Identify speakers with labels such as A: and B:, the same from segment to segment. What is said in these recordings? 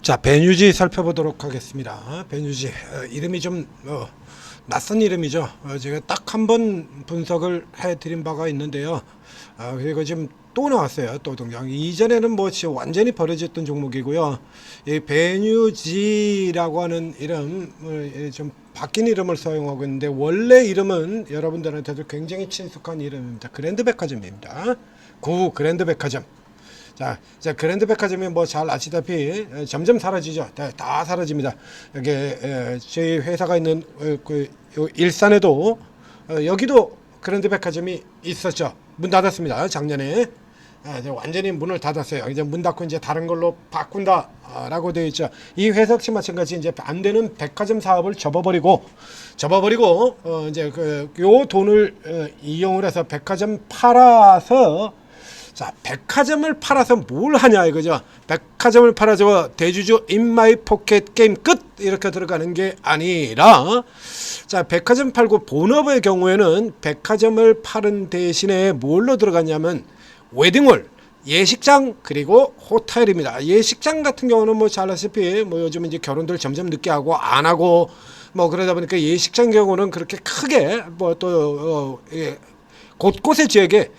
A: 자, 배뉴지 살펴보도록 하겠습니다. 배뉴지 이름이 좀 낯선 이름이죠. 제가 딱 한 번 분석을 해드린 바가 있는데요. 그리고 지금 또 나왔어요. 또 등장. 이전에는 뭐 완전히 버려졌던 종목이고요. 이 배뉴지라고 하는 이름을 좀 바뀐 이름을 사용하고 있는데, 원래 이름은 여러분들한테도 굉장히 친숙한 이름입니다. 그랜드백화점입니다. 구 그랜드백화점. 자, 그랜드 백화점이 뭐 잘 아시다시피 점점 사라지죠. 다 사라집니다. 여기 저희 회사가 있는 요 일산에도 여기도 그랜드 백화점이 있었죠. 문 닫았습니다. 작년에. 완전히 문을 닫았어요. 이제 문 닫고 이제 다른 걸로 바꾼다라고 되어 있죠. 이 회사 역시 마찬가지 이제 안 되는 백화점 사업을 접어버리고 이제 요 돈을 이용을 해서 백화점 팔아서, 자, 백화점을 팔아서 뭘 하냐 이거죠. 백화점을 팔아서 대주주 인마이 포켓 게임 끝 이렇게 들어가는 게 아니라, 자, 백화점 팔고 본업의 경우에는 백화점을 파는 대신에 뭘로 들어갔냐면 웨딩홀, 예식장, 그리고 호텔입니다. 예식장 같은 경우는 뭐 잘 아시다시피 뭐 요즘 이제 결혼들 점점 늦게 하고 안 하고 뭐 그러다 보니까 예식장 경우는 그렇게 크게 뭐 또 곳곳의 지역에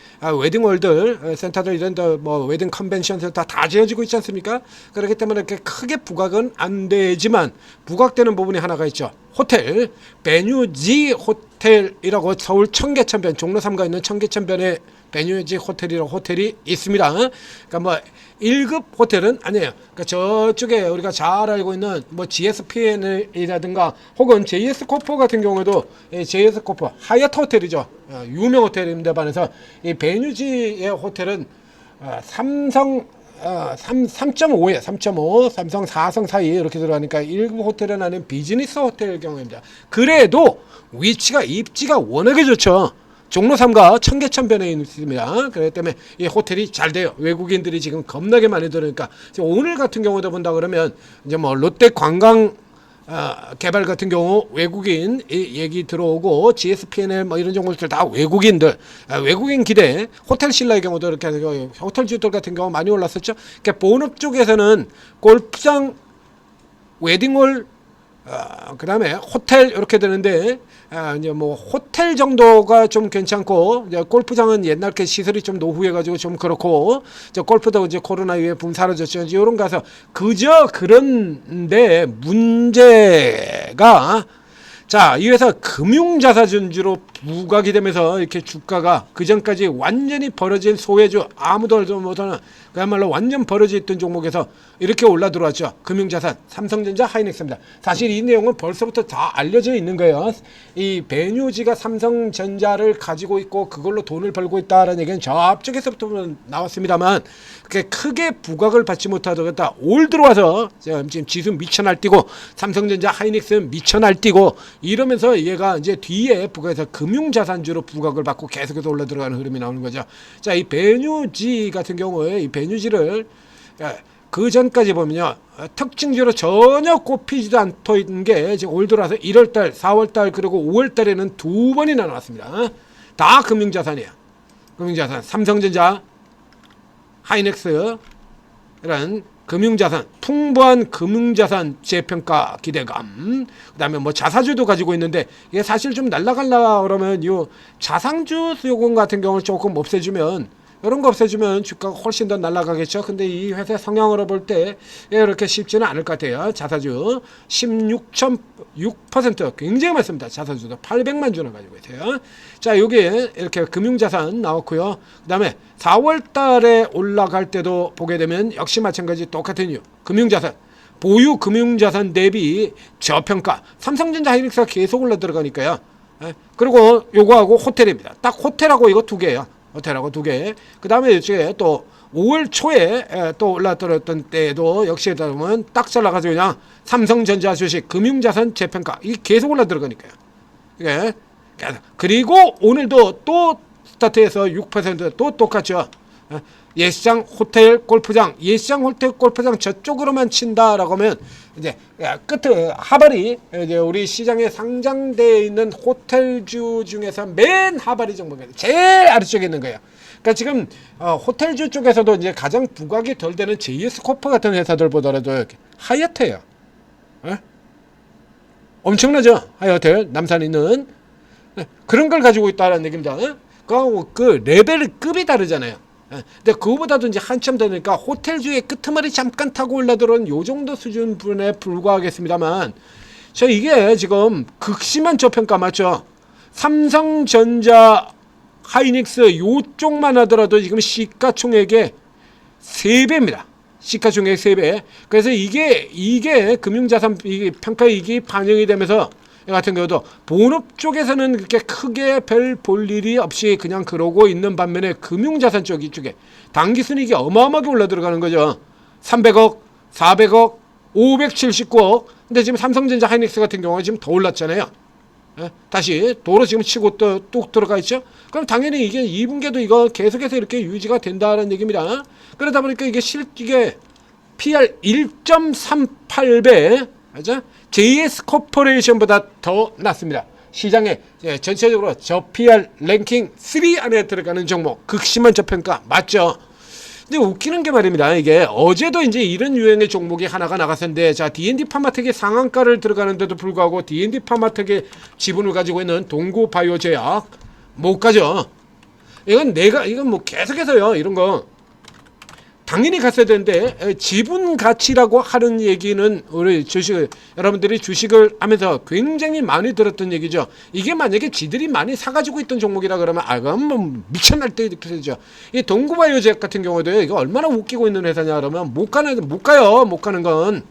A: 웨딩홀들, 센터들 이런 뭐 웨딩 컨벤션 센터 다 지어지고 있지 않습니까? 그렇기 때문에 이렇게 크게 부각은 안 되지만 부각되는 부분이 하나가 있죠. 호텔, 배뉴지 호텔이라고 서울 청계천변, 종로 3가 있는 청계천변에 배뉴지 호텔이라고 호텔이 있습니다. 그러니까 뭐 1급 호텔은 아니에요. 그러니까 저쪽에 우리가 잘 알고 있는 뭐 GSPN이라든가 혹은 JS코퍼 같은 경우에도 JS코퍼 하얏트 호텔이죠. 유명 호텔인데 반해서 이 배뉴지의 호텔은 삼성 3.5에 3.5 삼성 4성 사이 이렇게 들어가니까 1급 호텔은 아닌 비즈니스 호텔 경우입니다. 그래도 위치가 입지가 워낙에 좋죠. 종로 3가 청계천변에 있습니다. 그렇기 때문에 이 호텔이 잘 돼요. 외국인들이 지금 겁나게 많이 들으니까. 오늘 같은 경우도 본다 그러면 이제 뭐 롯데 관광 개발 같은 경우 외국인 얘기 들어오고 GSPNL 뭐 이런 종목들 다 외국인들, 외국인 기대. 호텔 신라의 경우도 이렇게 호텔주들 같은 경우 많이 올랐었죠. 그러니까 본업 쪽에서는 골프장, 웨딩홀, 그다음에 호텔 이렇게 되는데, 이제 뭐 호텔 정도가 좀 괜찮고, 이제 골프장은 옛날 그 시설이 좀 노후해가지고 좀 그렇고, 이제 골프도 이제 코로나 이후에 붐 사라졌죠. 이제 이런 가서 그저 그런데 문제가, 자, 이 회사 금융자사준주로 부각이 되면서 이렇게 주가가 그 전까지 완전히 벌어진 소외주, 아무도 알지 못하는 그야말로 완전 벌어져 있던 종목에서 이렇게 올라 들어왔죠. 금융자산, 삼성전자, 하이닉스입니다. 사실 이 내용은 벌써부터 다 알려져 있는 거예요. 이 배뉴지가 삼성전자를 가지고 있고 그걸로 돈을 벌고 있다라는 얘기는 저 앞쪽에서부터 나왔습니다만, 그렇게 크게 부각을 받지 못하다가 올 들어와서 지금 지수 미쳐 날뛰고 삼성전자, 하이닉스 미쳐 날뛰고 이러면서 얘가 이제 뒤에 부각해서 금융자산주로 부각을 받고 계속해서 올라 들어가는 흐름이 나오는 거죠. 자, 이 배뉴지 같은 경우에 이 배뉴지를 그 전까지 보면요, 특징주로 전혀 꼽히지도 않던 게 지금 올 들어와서 1월달, 4월달 그리고 5월달에는 두 번이나 나왔습니다. 다 금융자산이에요. 금융자산, 삼성전자, 하이닉스 이런 금융자산, 풍부한 금융자산 재평가 기대감. 그다음에 뭐 자사주도 가지고 있는데, 이게 사실 좀 날라갈라 그러면 요 자상주 수요금 같은 경우를 조금 없애주면, 이런 거 없애주면 주가가 훨씬 더 날아가겠죠. 근데 이 회사의 성향으로 볼 때 이렇게 쉽지는 않을 것 같아요. 자사주 16.6% 굉장히 많습니다. 자사주도 800만 주나 가지고 있어요. 자, 여기에 이렇게 금융자산 나왔고요. 그 다음에 4월 달에 올라갈 때도 보게 되면 역시 마찬가지 똑같은 이유. 금융자산, 보유 금융자산 대비 저평가. 삼성전자, 하이닉스가 계속 올라 들어가니까요. 그리고 요거하고 호텔입니다. 딱 호텔하고 이거 두 개예요. 호텔하고 두 개. 그 다음에 이제 또 5월 초에 또 올라들었던 때에도 역시 보면 딱 잘라가지고 그냥 삼성전자 주식 금융자산 재평가 이 계속 올라 들어가니까요. 이게 그리고 오늘도 또 스타트해서 6%또 똑같죠. 예시장, 호텔, 골프장, 예시장, 호텔, 골프장 저쪽으로만 친다라고 하면 이제 끝에 하발이 이제 우리 시장에 상장되어 있는 호텔주 중에서 맨 하발이 정도가 제일 아래쪽에 있는 거예요. 그러니까 지금 호텔주 쪽에서도 이제 가장 부각이 덜 되는 JS 코퍼 같은 회사들 보더라도 하얏트예요. 예? 엄청나죠? 하얏트 남산에 있는 그런 걸 가지고 있다는 얘기입니다. 그 레벨급이 다르잖아요. 근데 그거보다도 이제 한참 되니까 호텔주의 끄트머리 잠깐 타고 올라들어온 요 정도 수준분에 불과하겠습니다만, 자, 이게 지금 극심한 저평가 맞죠? 삼성전자, 하이닉스 요쪽만 하더라도 지금 시가총액의 3배입니다. 시가총액 3배. 그래서 이게 금융자산 평가이익이 반영이 되면서 이 같은 경우도 본업 쪽에서는 그렇게 크게 별 볼 일이 없이 그냥 그러고 있는 반면에 금융자산 쪽에 당기순이익이 어마어마하게 올라 들어가는 거죠. 300억, 400억, 579억. 근데 지금 삼성전자 하이닉스 같은 경우가 지금 더 올랐잖아요. 다시 도로 지금 치고 또 뚝 들어가 있죠. 그럼 당연히 이게 2분기에도 이거 계속해서 이렇게 유지가 된다는 얘기입니다. 그러다 보니까 이게 이게 PR 1.38배, 맞죠? JS 코퍼레이션보다 더 낮습니다. 시장에 전체적으로 저 PR 랭킹 3 안에 들어가는 종목, 극심한 저평가 맞죠? 근데 웃기는 게 말입니다. 이게 어제도 이제 이런 유형의 종목이 하나가 나갔었는데, 자, D&D 파마텍의 상한가를 들어가는데도 불구하고 D&D 파마텍의 지분을 가지고 있는 동구바이오제약 못 가죠. 이건 뭐 계속해서요, 이런 거 당연히 갔어야 되는데, 지분 가치라고 하는 얘기는 우리 여러분들이 주식을 하면서 굉장히 많이 들었던 얘기죠. 이게 만약에 지들이 많이 사가지고 있던 종목이라 그러면 그럼 뭐 미쳐날 때 이렇게 되죠. 이 동구바이오제약 같은 경우도 이거 얼마나 웃기고 있는 회사냐 그러면 못 가는 건.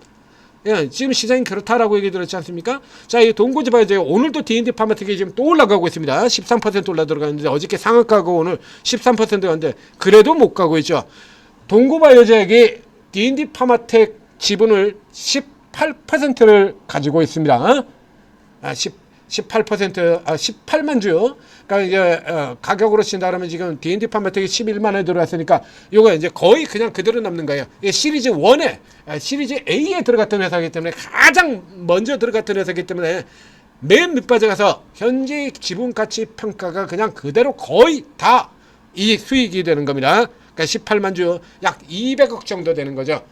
A: 예, 지금 시장이 그렇다라고 얘기 들었지 않습니까? 자, 이 동구바이오제약 오늘도 D&D 파마텍이 지금 또 올라가고 있습니다. 13% 올라 들어가는데 어저께 상한가고 오늘 13%였는데 그래도 못 가고 있죠. 동구바이오제약이 D&D 파마텍 지분을 18%를 가지고 있습니다. 18만 주. 그러니까 이제 가격으로 친다면 지금 D&D 파마텍이 11만에 들어왔으니까 이거 이제 거의 그냥 그대로 남는 거예요. 시리즈 1에 시리즈 A에 들어갔던 회사이기 때문에 가장 먼저 들어갔던 회사이기 때문에 맨 밑바닥에 가서 현재 지분 가치 평가가 그냥 그대로 거의 다 이 수익이 되는 겁니다. 그러니까 18만 주 약 200억 정도 되는 거죠.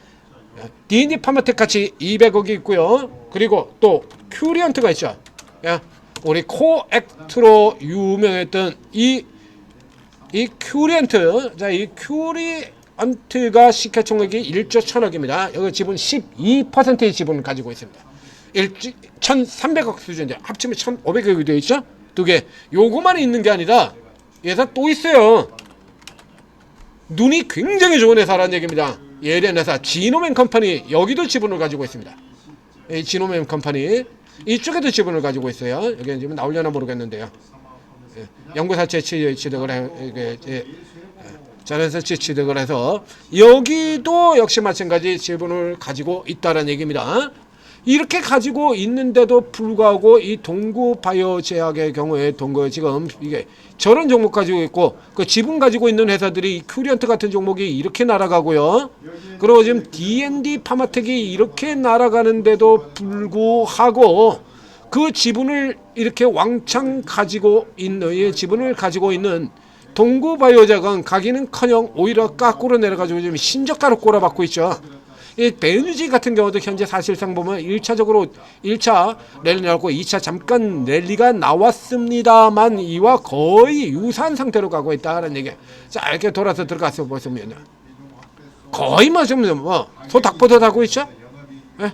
A: D&D 파마텍 같이 200억이 있고요. 그리고 또 큐리언트가 있죠. 우리 코액트로 유명했던 이 큐리언트. 자, 이 큐리언트가 시가총액이 1조 1000억입니다. 여기 지분 12%의 지분을 가지고 있습니다. 1300억 수준인데 합치면 1500억이 되어 있죠. 두 개. 요거만 있는 게 아니라 얘가 또 있어요. 눈이 굉장히 좋은 회사라는 얘기입니다. 예리한 회사 지노맨 컴퍼니, 여기도 지분을 가지고 있습니다. 이 지노맨 컴퍼니 이쪽에도 지분을 가지고 있어요. 여기는 지금 나오려나 모르겠는데요. 연구사채 취득을 자연사채 취득을 해서 여기도 역시 마찬가지 지분을 가지고 있다는 얘기입니다. 이렇게 가지고 있는데도 불구하고 이 동구바이오제약의 경우에 지금 이게 저런 종목 가지고 있고 그 지분 가지고 있는 회사들이 큐리언트 같은 종목이 이렇게 날아가고요. 그리고 지금 D&D 파마텍이 이렇게 날아가는데도 불구하고 그 지분을 이렇게 왕창 가지고 있는 동구바이오제약은 가기는커녕 오히려 깎으로 내려가지고 지금 신저가로 꼬라박고 있죠. 이 베누지 같은 경우도 현재 사실상 보면 1차 랠리 나왔고 2차 잠깐 랠리가 나왔습니다만 이와 거의 유사한 상태로 가고 있다는 얘기. 자, 이렇게 돌아서 들어가서 보시면 거의 소 닭보듯 하고 있죠. 예?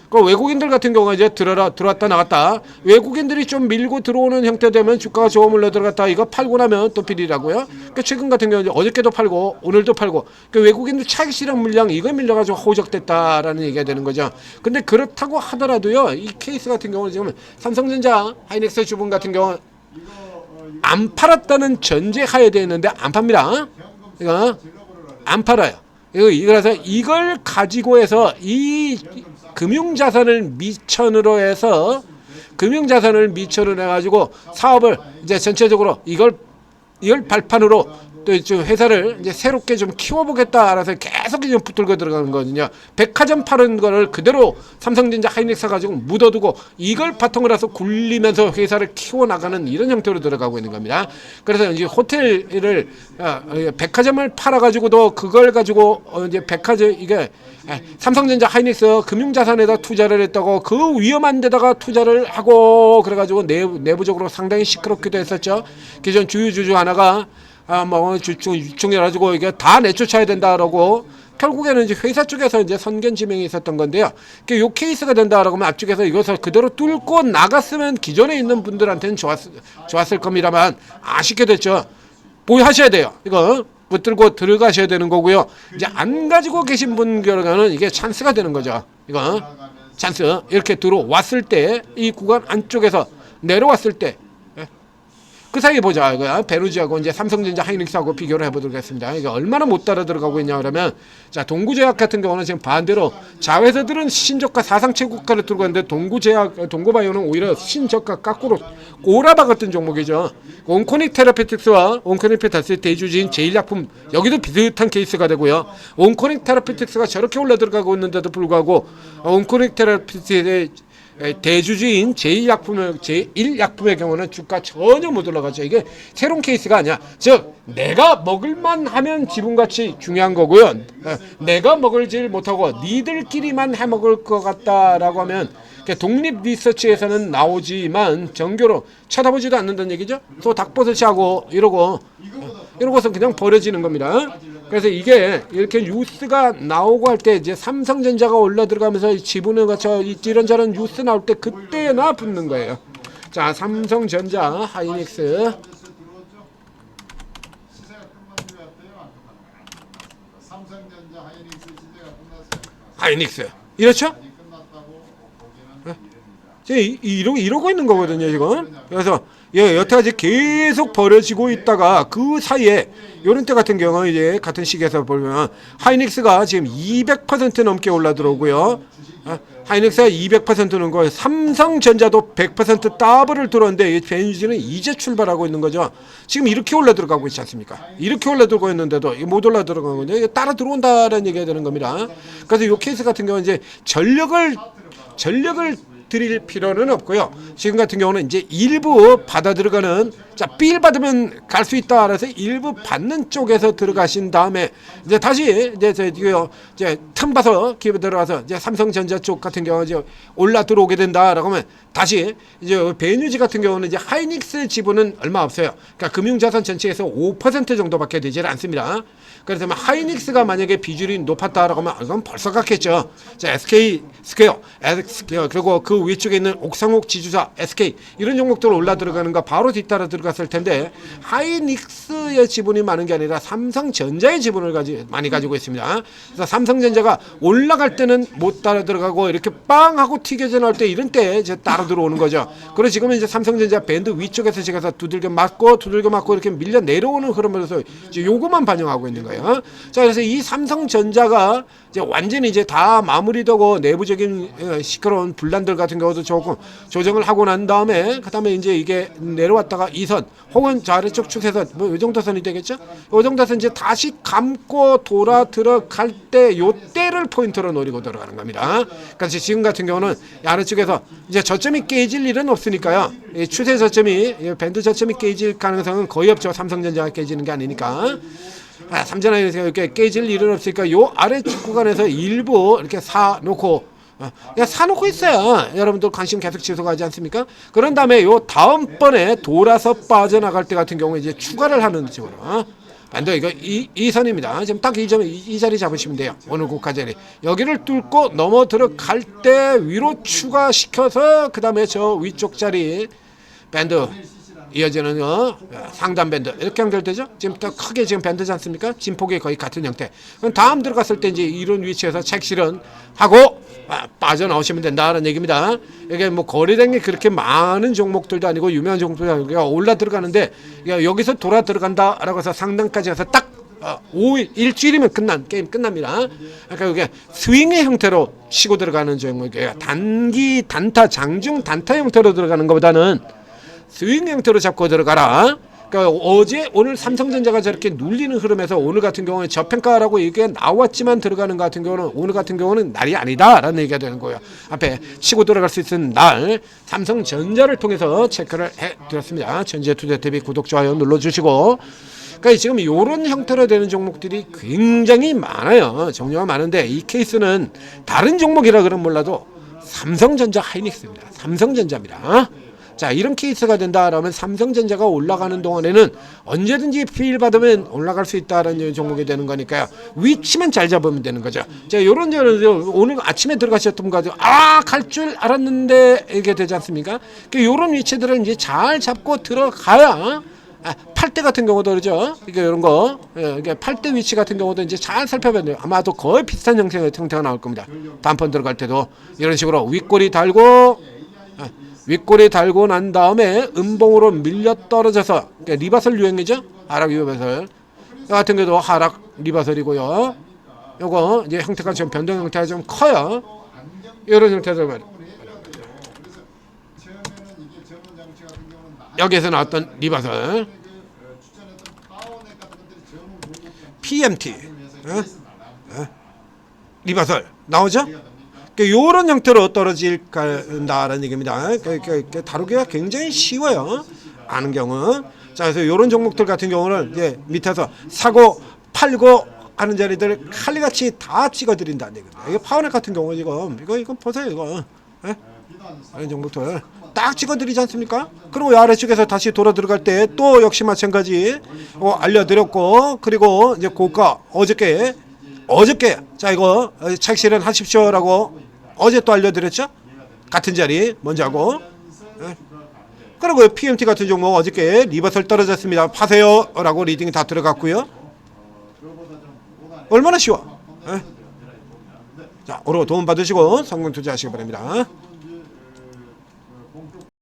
A: 그 외국인들 같은 경우가 이제 들어왔다 나갔다. 외국인들이 좀 밀고 들어오는 형태 되면 주가가 좋아 물러 들어갔다. 이거 팔고 나면 또 필이라고요. 그 최근 같은 경우는 어저께도 팔고 오늘도 팔고. 그 외국인들 차익 실현 물량 이거 밀려가지고 호적됐다라는 얘기가 되는 거죠. 근데 그렇다고 하더라도요. 이 케이스 같은 경우는 지금 삼성전자, 하이닉스 주분 같은 경우 안 팔았다는 전제하에 되어 있는데 안 팝니다. 이거 안 팔아요. 그래서 이걸 가지고 해서 이 금융자산을 미천으로 해서 해가지고 사업을 이제 전체적으로 이걸 이걸 발판으로 또 좀 회사를 이제 새롭게 좀 키워보겠다 알아서 계속 이제 붙들고 들어가는 거거든요. 백화점 파는 거를 그대로 삼성전자 하이닉스 가지고 묻어두고 이걸 바탕으로 해서 굴리면서 회사를 키워나가는 이런 형태로 들어가고 있는 겁니다. 그래서 이제 호텔을 백화점을 팔아가지고도 그걸 가지고 이제 백화점 이게 삼성전자 하이닉스 금융자산에다 투자를 했다고 그 위험한 데다가 투자를 하고 그래가지고 내부적으로 상당히 시끄럽기도 했었죠. 기존 주주 하나가 뭐 유충해가지고 이게 다 내쫓아야 된다라고 결국에는 이제 회사 쪽에서 이제 선견 지명이 있었던 건데요. 요 케이스가 된다라고 하면 앞쪽에서 이것을 그대로 뚫고 나갔으면 기존에 있는 분들한테는 좋았을 겁니다만 아쉽게 됐죠. 보유하셔야 돼요. 이거 붙들고 들어가셔야 되는 거고요. 이제 안 가지고 계신 분 결과는 이게 찬스가 되는 거죠. 이거 찬스 이렇게 들어왔을 때 이 구간 안쪽에서 내려왔을 때 그 사이에 보자. 이거 베누지하고 이제 삼성전자 하이닉스하고 비교를 해보도록 하겠습니다. 이게 얼마나 못 따라 들어가고 있냐 그러면 자 동구제약 같은 경우는 지금 반대로 자회사들은 신저가 사상 최고가를 들고 있는데 동구바이오는 오히려 신저가 깎고로 꼬라박았던 종목이죠. 온코닉 테라피틱스와 온코닉 페타스 대주주인 제일약품 여기도 비슷한 케이스가 되고요. 온코닉 테라피틱스가 저렇게 올라 들어가고 있는데도 불구하고 온코닉 테라피틱스의 대주주인 제1약품의 경우는 주가 전혀 못 올라가죠. 이게 새로운 케이스가 아니야. 즉 내가 먹을만 하면 지분가치 중요한 거고요. 내가 먹을질 못하고 니들끼리만 해먹을 것 같다라고 하면 독립 리서치에서는 나오지만 정교로 쳐다보지도 않는다는 얘기죠. 또 닭버섯이하고 이러고서 그냥 버려지는 겁니다. 그래서 이게 이렇게 뉴스가 나오고 할 때 이제 삼성전자가 올라 들어가면서 지분을 갖춰 이런저런 뉴스 나올 때 그때나 붙는 거예요. 자, 삼성전자 하이닉스. 하이닉스. 이렇죠? 이러고 있는 거거든요, 지금. 그래서 여태까지 계속 벌어지고 있다가 그 사이에 요런 때 같은 경우 이제 같은 시기에서 보면 하이닉스가 지금 200% 넘게 올라 들어오고요. 하이닉스가 200% 넘은 거예요. 삼성전자도 100% 더블을 들어오는데 이 베누지는 이제 출발하고 있는 거죠. 지금 이렇게 올라 들어가고 있지 않습니까? 이렇게 올라 들어가고 있는데도 못 올라 들어가고 있는데 따라 들어온다라는 얘기가 되는 겁니다. 그래서 이 케이스 같은 경우는 이제 전력을 드릴 필요는 없고요. 지금 같은 경우는 이제 일부 받아 들어가는 삘 받으면 갈 수 있다. 그래서 일부 받는 쪽에서 들어가신 다음에 이제 다시 이제 틈 봐서 기회 들어가서 이제 삼성전자 쪽 같은 경우 이제 올라 들어오게 된다라고 하면 다시 이제 베누지 같은 경우는 이제 하이닉스 지분은 얼마 없어요. 그러니까 금융자산 전체에서 5% 정도밖에 되질 않습니다. 그래서 하이닉스가 만약에 비중이 높았다라고 하면 이건 벌써 갔겠죠. 자, SK 스퀘어, 그리고 그 위쪽에 있는 옥상옥 지주사, SK 이런 종목들 올라 들어가는 거 바로 뒤따라 들어갔을 텐데 하이닉스의 지분이 많은 게 아니라 삼성전자의 지분을 많이 가지고 있습니다. 그래서 삼성전자가 올라갈 때는 못 따라 들어가고 이렇게 빵 하고 튀겨져 나올 때 이런 때 이제 따라 들어오는 거죠. 그리고 지금은 이제 삼성전자 밴드 위쪽에서 제가 두들겨 맞고 이렇게 밀려 내려오는 흐름으로서 이제 요거만 반영하고 있는 거예요. 자, 그래서 이 삼성전자가 이제 완전히 이제 다 마무리되고 내부적인 시끄러운 분란들 같은 경우도 조금 조정을 하고 난 다음에 그다음에 이제 이게 내려왔다가 2선 혹은 저 아래쪽 추세선 뭐 이 정도 선이 되겠죠? 이 정도 선 이제 다시 감고 돌아 들어갈 때 요 때를 포인트로 노리고 들어가는 겁니다. 그래서 지금 같은 경우는 아래쪽에서 이제 저점이 깨질 일은 없으니까요. 이 추세 저점이 밴드 저점이 깨질 가능성은 거의 없죠. 삼성전자가 깨지는 게 아니니까. 삼전하에서 이렇게 깨질 일은 없으니까 요 아래쪽 구간에서 일부 이렇게 사놓고 사놓고 있어요. 여러분들 관심 계속 지속하지 않습니까? 그런 다음에 요 다음번에 돌아서 빠져나갈 때 같은 경우에 이제 추가를 하는 식으로 반대 이거 이 선입니다. 지금 딱 이 자리 잡으시면 돼요. 오늘 고가 자리 여기를 뚫고 넘어 들어갈 때 위로 추가시켜서 그 다음에 저 위쪽 자리 밴드 이어지는 상단 밴드 이렇게 연결되죠. 지금 더 크게 지금 밴드지 않습니까? 진폭이 거의 같은 형태. 그럼 다음 들어갔을 때 이제 이런 위치에서 책실은 하고 빠져나오시면 된다는 얘기입니다. 이게 뭐 거래된 게 그렇게 많은 종목들도 아니고 유명한 종목들도 아니고 올라 들어가는데 여기서 돌아 들어간다라고 해서 상단까지 가서 딱 5일 일주일이면 게임 끝납니다. 그러니까 이게 스윙의 형태로 치고 들어가는 종목이에요. 단기 단타 장중 단타 형태로 들어가는 것보다는 스윙 형태로 잡고 들어가라. 그러니까 어제 오늘 삼성전자가 저렇게 눌리는 흐름에서 오늘 같은 경우는 저평가라고 얘기가 나왔지만 들어가는 것 같은 경우는 오늘 같은 경우는 날이 아니다라는 얘기가 되는 거예요. 앞에 치고 들어갈 수 있는 날 삼성전자를 통해서 체크를 해드렸습니다. 전재투자TV 구독 좋아요 눌러주시고. 그러니까 지금 이런 형태로 되는 종목들이 굉장히 많아요. 종류가 많은데 이 케이스는 다른 종목이라 그러면 몰라도 삼성전자 하이닉스입니다. 삼성전자입니다. 자, 이런 케이스가 된다라면 삼성전자가 올라가는 동안에는 언제든지 필 받으면 올라갈 수 있다라는 종목이 되는 거니까요. 위치만 잘 잡으면 되는 거죠. 자, 이런 저는 오늘 아침에 들어가셨던 거 가지고 갈 줄 알았는데 이게 되지 않습니까? 이런 위치들을 이제 잘 잡고 들어가야 8대 같은 경우도 그러죠. 이게 이런 거, 이게 8대 위치 같은 경우도 이제 잘 살펴봐야 돼요. 아마도 거의 비슷한 형태가 나올 겁니다. 다음번 들어갈 때도 이런 식으로 윗꼬리 달고 난 다음에 음봉으로 밀려 떨어져서 그러니까 리버설 유형이죠. 하락 리버설 같은 경우도 하락 리버설이고요. 요거 이제 형태가 좀 변동 형태가 좀 커요. 이런 형태들 말이에요. 여기에서 나왔던 리버설 PMT 리버설 나오죠? 이런 형태로 떨어질까라는 얘기입니다. 다루기가 굉장히 쉬워요. 아는 경우. 자, 그래서 이런 종목들 같은 경우는 이제 밑에서 사고 팔고 하는 자리들 칼리같이 다 찍어드린다는 얘기입니다. 이게 파워넷 같은 경우 이거 보세요 이거. 이런 종목들 딱 찍어드리지 않습니까? 그리고 아래쪽에서 다시 돌아 들어갈 때 또 역시 마찬가지 알려드렸고, 그리고 이제 고가 어저께 자 이거 차익 실현하십시오라고 어제 또 알려드렸죠? 같은 자리 먼저 하고. 그리고 PMT 같은 종목 어저께 리버설 떨어졌습니다. 파세요 라고 리딩이 다 들어갔고요. 얼마나 쉬워. 자, 오늘 도움 받으시고 성공 투자하시기 바랍니다.